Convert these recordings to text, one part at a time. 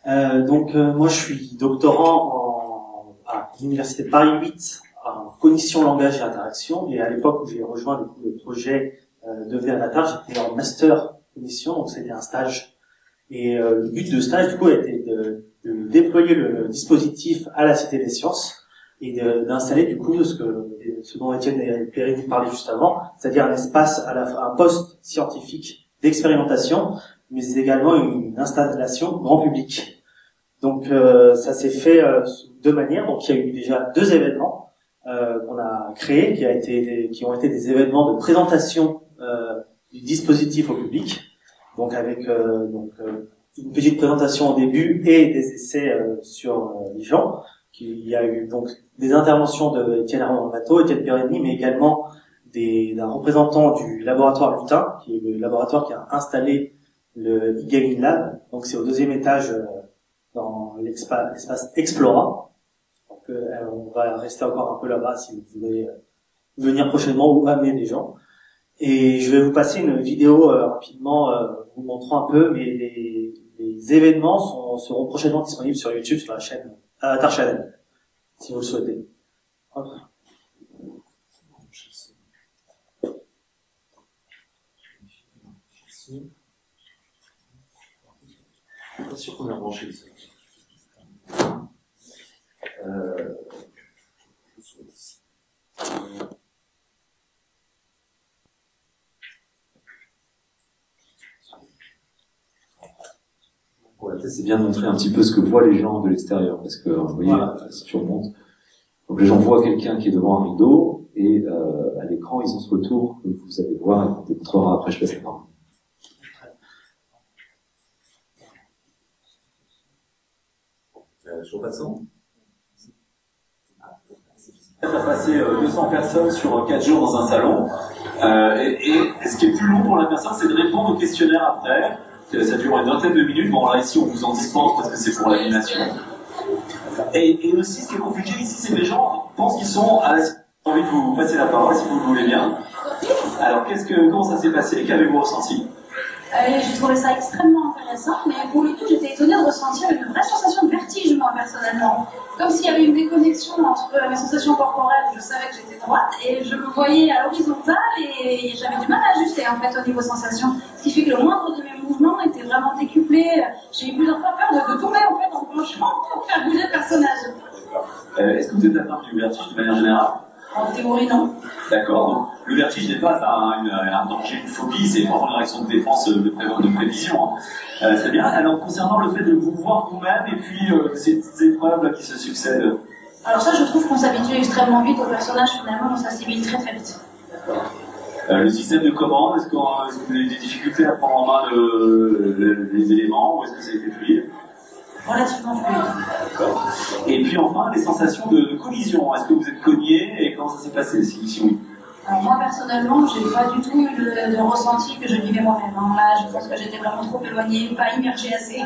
Moi, je suis doctorant à l'Université Paris 8 en cognition, langage et interaction. Et à l'époque où j'ai rejoint le projet Devenir Avatar, j'étais en master cognition, donc c'était un stage. Et le but de stage, du coup, était de déployer le dispositif à la Cité des Sciences et d'installer, du coup, ce dont Étienne et Perrine parlaient juste avant, c'est-à-dire un espace, un poste scientifique d'expérimentation, mais également une installation grand public. Donc, ça s'est fait sous deux manières. Donc, il y a eu déjà deux événements qu'on a créés, qui ont été des événements de présentation du dispositif au public. Donc avec une petite présentation au début et des essais sur les gens. Il y a eu donc des interventions de Étienne Armand-Bateau, Étienne Perreni, mais également d'un représentant du laboratoire Lutin, qui est le laboratoire qui a installé le e-gaming lab. Donc c'est au deuxième étage dans l'espace Explora. Donc on va rester encore un peu là-bas si vous voulez venir prochainement ou amener des gens. Et je vais vous passer une vidéo rapidement, vous montrant un peu, mais les événements seront prochainement disponibles sur YouTube, sur la chaîne Avatar Channel, si vous le souhaitez. Hop. Pas sûr qu'on a branché ça. Ouais, c'est bien de montrer un petit peu ce que voient les gens de l'extérieur, parce que vous voyez, voilà. Si tu remontes, donc les gens voient quelqu'un qui est devant un rideau, et à l'écran, ils ont ce retour que vous allez voir et qu'on démontrera après, je passe la parole. Toujours pas de son. Ça va passer 200 personnes sur 4 jours dans un salon, et ce qui est plus long pour la personne, c'est de répondre au questionnaire après. Ça dure une vingtaine de minutes. Bon, là, ici, on vous en dispense parce que c'est pour l'animation. Et aussi, ce qui est compliqué ici, c'est que les gens pensent qu'ils sont à la... J'ai envie de vous passer la parole, si vous le voulez bien. Alors, comment ça s'est passé? Qu'avez-vous ressenti? J'ai trouvé ça extrêmement intéressant, mais pour le coup, j'étais étonnée de ressentir une vraie sensation de vertige, moi, personnellement. Comme s'il y avait une déconnexion entre mes sensations corporelles, je savais que j'étais droite, et je me voyais à l'horizontale, et j'avais du mal à ajuster, en fait, au niveau sensation. Ce qui fait que le moindre de mes mouvements était vraiment décuplé. J'ai eu plusieurs fois peur de tomber, en fait, en penchant pour faire bouger le personnage. Est-ce que vous êtes atteint du vertige de manière générale? En théorie, non. D'accord. Donc, le vertige n'est pas un danger, une phobie, c'est vraiment une réaction de défense de prévision. Hein. Très bien. Alors, concernant le fait de vous voir vous-même et puis ces épreuves qui se succèdent. Alors ça, je trouve qu'on s'habitue extrêmement vite au personnage, finalement, on s'assimile très très vite. Le système de commande, est-ce que vous avez des difficultés à prendre en main les éléments, ou est-ce que ça a été fluide? Relativement fluide. D'accord. Et puis enfin, les sensations de collision. Est-ce que vous êtes cogné et comment ça s'est passé si oui? Alors moi personnellement, j'ai pas du tout eu de ressenti que je vivais moi-même. Là, je pense que j'étais vraiment trop éloignée, pas immergée assez.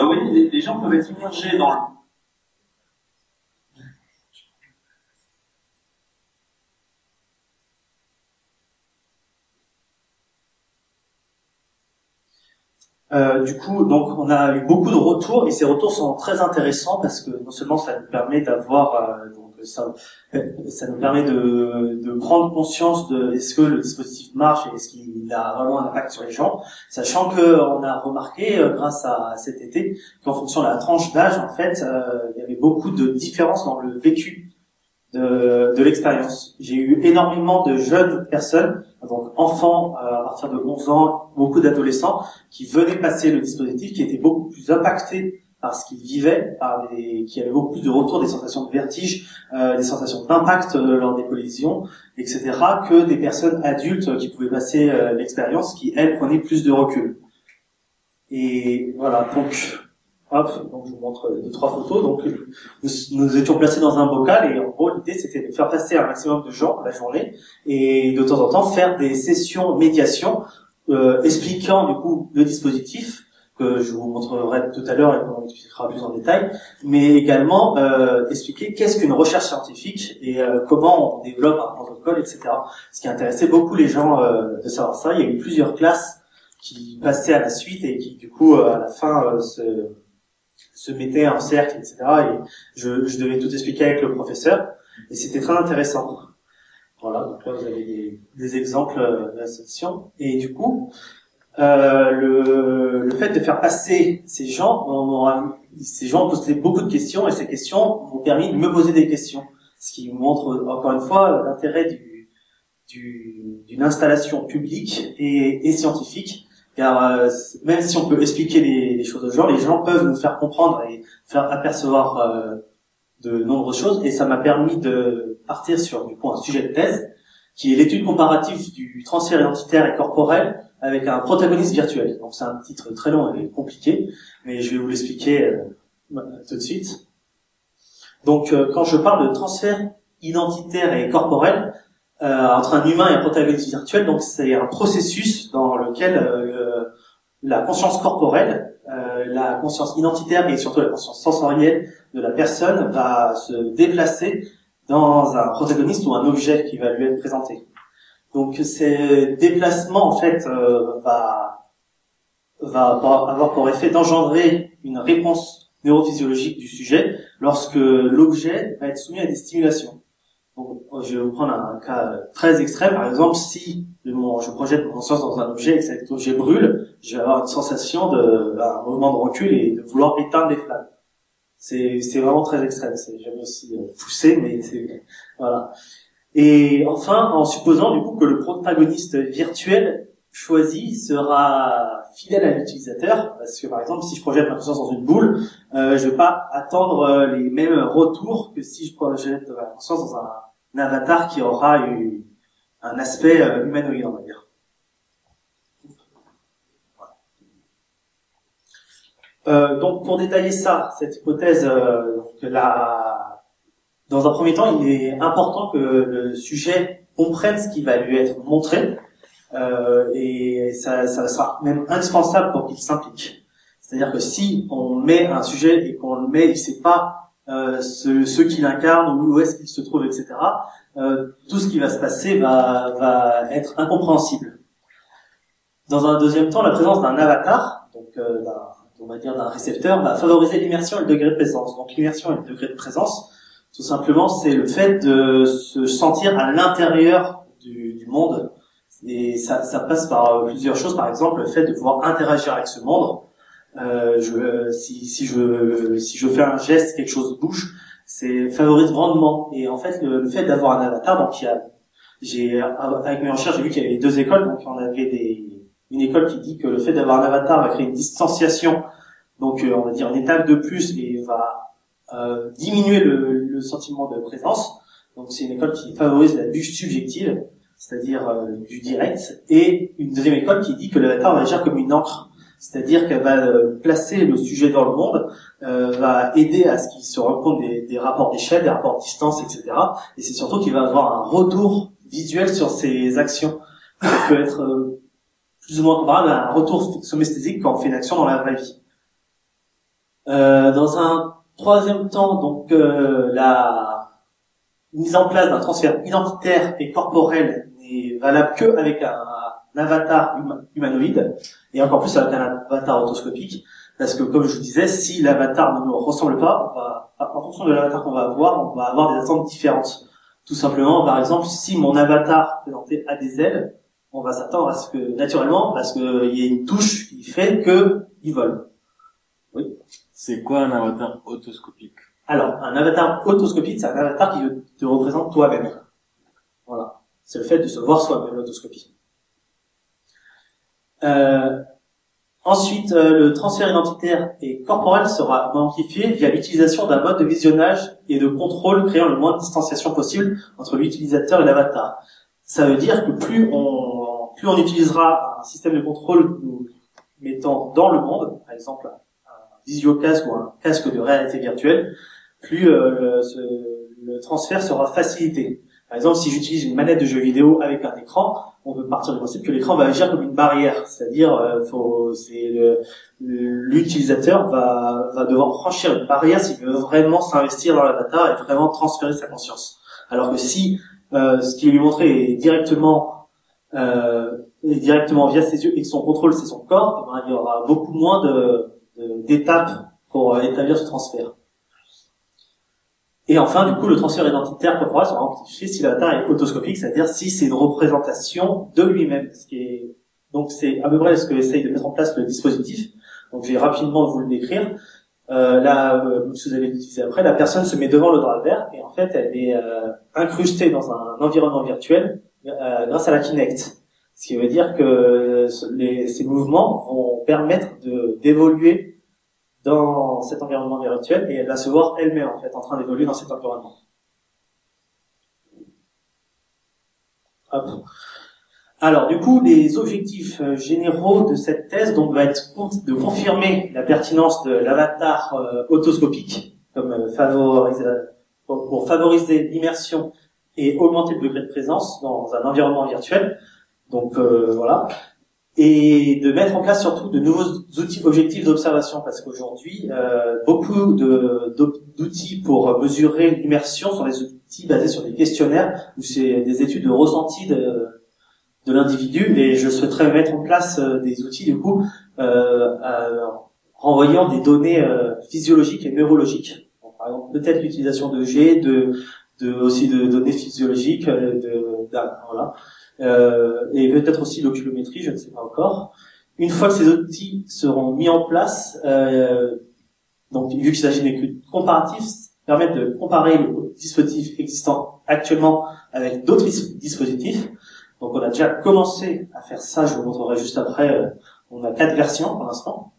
Oui, les gens peuvent être immergés dans le... Du coup, donc on a eu beaucoup de retours et ces retours sont très intéressants parce que non seulement ça nous permet d'avoir ça nous permet de prendre conscience de est-ce que le dispositif marche et est-ce qu'il a vraiment un impact sur les gens, sachant que on a remarqué grâce à cet été qu'en fonction de la tranche d'âge en fait il y avait beaucoup de différences dans le vécu de l'expérience. J'ai eu énormément de jeunes personnes, donc enfants à partir de 11 ans, beaucoup d'adolescents qui venaient passer le dispositif, qui étaient beaucoup plus impactés par ce qu'ils vivaient, qui avaient beaucoup plus de retours, des sensations de vertige, des sensations d'impact lors des collisions, etc., que des personnes adultes qui pouvaient passer l'expérience, qui elles prenaient plus de recul. Et voilà, donc je vous montre 2-3 photos. Donc, nous étions placés dans un bocal et en gros, l'idée c'était de faire passer un maximum de gens la journée et de temps en temps faire des sessions médiation expliquant du coup le dispositif que je vous montrerai tout à l'heure et qu'on expliquera plus en détail, mais également expliquer qu'est-ce qu'une recherche scientifique et comment on développe un protocole, etc. Ce qui intéressait beaucoup les gens de savoir ça. Il y a eu plusieurs classes qui passaient à la suite et qui du coup à la fin se mettaient en cercle, etc. Et je devais tout expliquer avec le professeur. Et c'était très intéressant. Voilà, donc là vous avez des exemples de la session. Et du coup, le fait de faire passer ces gens ont posé beaucoup de questions, et ces questions m'ont permis de me poser des questions. Ce qui montre encore une fois l'intérêt d'une installation publique et scientifique. Car même si on peut expliquer les choses aux gens, les gens peuvent nous faire comprendre et faire apercevoir de nombreuses choses. Et ça m'a permis de partir sur du coup un sujet de thèse, qui est l'étude comparative du transfert identitaire et corporel avec un protagoniste virtuel. Donc c'est un titre très long et compliqué, mais je vais vous l'expliquer tout de suite. Donc quand je parle de transfert identitaire et corporel, entre un humain et un protagoniste virtuel, donc c'est un processus dans lequel la conscience corporelle, la conscience identitaire et surtout la conscience sensorielle de la personne va se déplacer dans un protagoniste ou un objet qui va lui être présenté. Donc ces déplacements en fait va avoir pour effet d'engendrer une réponse neurophysiologique du sujet lorsque l'objet va être soumis à des stimulations. Donc, je vais vous prendre un cas très extrême. Par exemple, si je projette mon conscience dans un objet et que cet objet brûle, je vais avoir une sensation un mouvement de recul et de vouloir éteindre les flammes. C'est vraiment très extrême. C'est jamais aussi poussé, mais c'est voilà. Et enfin, en supposant du coup que le protagoniste virtuel choisi sera fidèle à l'utilisateur, parce que par exemple, si je projette ma conscience dans une boule, je vais pas attendre les mêmes retours que si je projette ma conscience dans un avatar qui aura un aspect humanoïde, on va dire. Donc pour détailler cette hypothèse, dans un premier temps, il est important que le sujet comprenne ce qui va lui être montré, et ça sera même indispensable pour qu'il s'implique. C'est-à-dire que si on met un sujet et qu'on le met, il sait pas ce qu'il incarne, où est-ce qu'il se trouve, etc., tout ce qui va se passer va être incompréhensible. Dans un deuxième temps, la présence d'un avatar, donc on va dire d'un récepteur, va favoriser l'immersion et le degré de présence. Donc l'immersion et le degré de présence, tout simplement, c'est le fait de se sentir à l'intérieur du monde. Et ça passe par plusieurs choses. Par exemple, le fait de pouvoir interagir avec ce monde. Si je fais un geste, quelque chose bouge, c'est favorise grandement. Et en fait, le fait d'avoir un avatar, donc avec mes recherches, j'ai vu qu'il y avait deux écoles. Donc on avait une école qui dit que le fait d'avoir un avatar va créer une distanciation, donc on va dire une étape de plus, et va diminuer le sentiment de présence. Donc c'est une école qui favorise la vue subjective, c'est-à-dire du direct, et une deuxième école qui dit que l'avatar va agir comme une encre, c'est-à-dire qu'elle va placer le sujet dans le monde, va aider à ce qu'il se rende compte des rapports d'échelle, des rapports de distance, etc. Et c'est surtout qu'il va avoir un retour visuel sur ses actions. Ça peut être plus ou moins comparable à un retour somesthésique quand on fait une action dans la vraie vie. Dans un troisième temps, donc la mise en place d'un transfert identitaire et corporel n'est valable que avec un avatar humanoïde, et encore plus avec un avatar otoscopique, parce que comme je vous disais, si l'avatar ne nous ressemble pas, en fonction de l'avatar qu'on va avoir, on va avoir des attentes différentes. Tout simplement, par exemple, si mon avatar présenté a des ailes, on va s'attendre à ce que, naturellement, parce qu'il y ait une touche qui fait que il vole. Oui. C'est quoi un avatar otoscopique? Alors, un avatar otoscopique, c'est un avatar qui te représente toi-même. Voilà. C'est le fait de se voir soi-même, l'autoscopie. Ensuite, le transfert identitaire et corporel sera amplifié via l'utilisation d'un mode de visionnage et de contrôle créant le moins de distanciation possible entre l'utilisateur et l'avatar. Ça veut dire que plus on utilisera un système de contrôle nous mettant dans le monde, par exemple un visiocasque ou un casque de réalité virtuelle, plus le transfert sera facilité. Par exemple, si j'utilise une manette de jeu vidéo avec un écran, on peut partir du principe que l'écran va agir comme une barrière, c'est-à-dire l'utilisateur va devoir franchir une barrière s'il veut vraiment s'investir dans l'avatar et vraiment transférer sa conscience. Alors que si ce qui est lui montré est directement via ses yeux et que son contrôle c'est son corps, eh ben, il y aura beaucoup moins d'étapes pour établir ce transfert. Et enfin, du coup, le transfert identitaire corporel sera amplifié si l'avatar est autoscopique, c'est-à-dire si c'est une représentation de lui-même. Donc c'est à peu près ce que essaye de mettre en place le dispositif. Donc je vais rapidement vous le décrire. Là, si vous allez l'utiliser après, la personne se met devant le driver et en fait elle est incrustée dans un environnement virtuel grâce à la Kinect. Ce qui veut dire que ces mouvements vont permettre d'évoluer dans cet environnement virtuel et elle va se voir elle-même en fait en train d'évoluer dans cet environnement. Hop. Alors du coup, les objectifs généraux de cette thèse donc va être de confirmer la pertinence de l'avatar autoscopique comme pour favoriser l'immersion et augmenter le degré de présence dans un environnement virtuel. Donc voilà. Et de mettre en place surtout de nouveaux outils objectifs d'observation, parce qu'aujourd'hui, beaucoup d'outils pour mesurer l'immersion sont des outils basés sur des questionnaires ou c'est des études de ressenti de l'individu, et je souhaiterais mettre en place des outils du coup renvoyant des données physiologiques et neurologiques. Donc, par exemple, peut-être l'utilisation de G, aussi de données physiologiques, voilà. Et peut-être aussi l'oculométrie, je ne sais pas encore. Une fois que ces outils seront mis en place, donc vu qu'il s'agit d'études comparatives, permettent de comparer le dispositif existant actuellement avec d'autres dispositifs. Donc on a déjà commencé à faire ça, je vous montrerai juste après. On a 4 versions pour l'instant.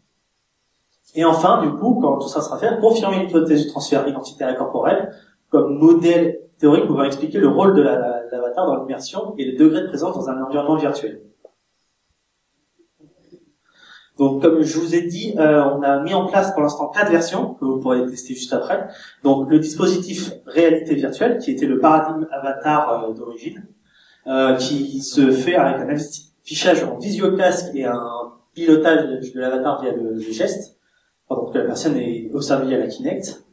Et enfin, du coup, quand tout ça sera fait, confirmer l'hypothèse du transfert identitaire et corporel comme modèle théorique pouvant expliquer le rôle de l'avatar dans l'immersion et le degré de présence dans un environnement virtuel. Donc, comme je vous ai dit, on a mis en place pour l'instant 4 versions que vous pourrez tester juste après. Donc, le dispositif réalité virtuelle, qui était le paradigme avatar d'origine, qui se fait avec un affichage en visiocasque et un pilotage de l'avatar via le geste, pendant que la personne est observée via la Kinect.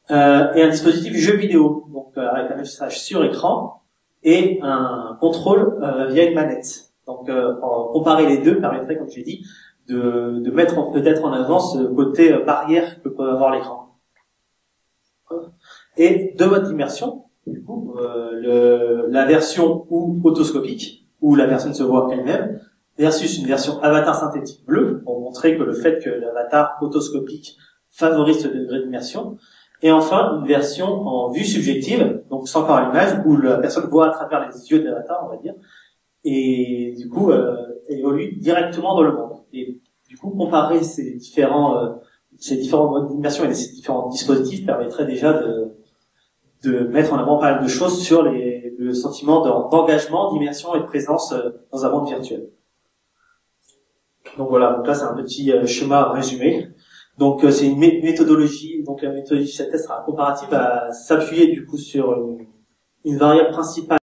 Et un dispositif jeu vidéo, donc avec un affichage sur écran et un contrôle via une manette. Donc comparer les deux permettrait, comme j'ai dit, de mettre peut-être en avant ce côté barrière que peut avoir l'écran. Et deux modes d'immersion, du coup, la version autoscopique, où la personne se voit elle-même, versus une version avatar synthétique bleu, pour montrer que le fait que l'avatar autoscopique favorise ce degré d'immersion. Et enfin, une version en vue subjective, donc sans corps à l'image, où la personne voit à travers les yeux de l'avatar, on va dire, et du coup, évolue directement dans le monde. Et du coup, comparer ces différents modes d'immersion et ces différents dispositifs permettrait déjà de mettre en avant pas mal de choses sur le sentiment d'engagement, d'immersion et de présence dans un monde virtuel. Donc voilà, donc là c'est un petit schéma résumé. Donc c'est une méthodologie, donc la méthodologie de cette thèse sera comparative à s'appuyer du coup sur une variable principale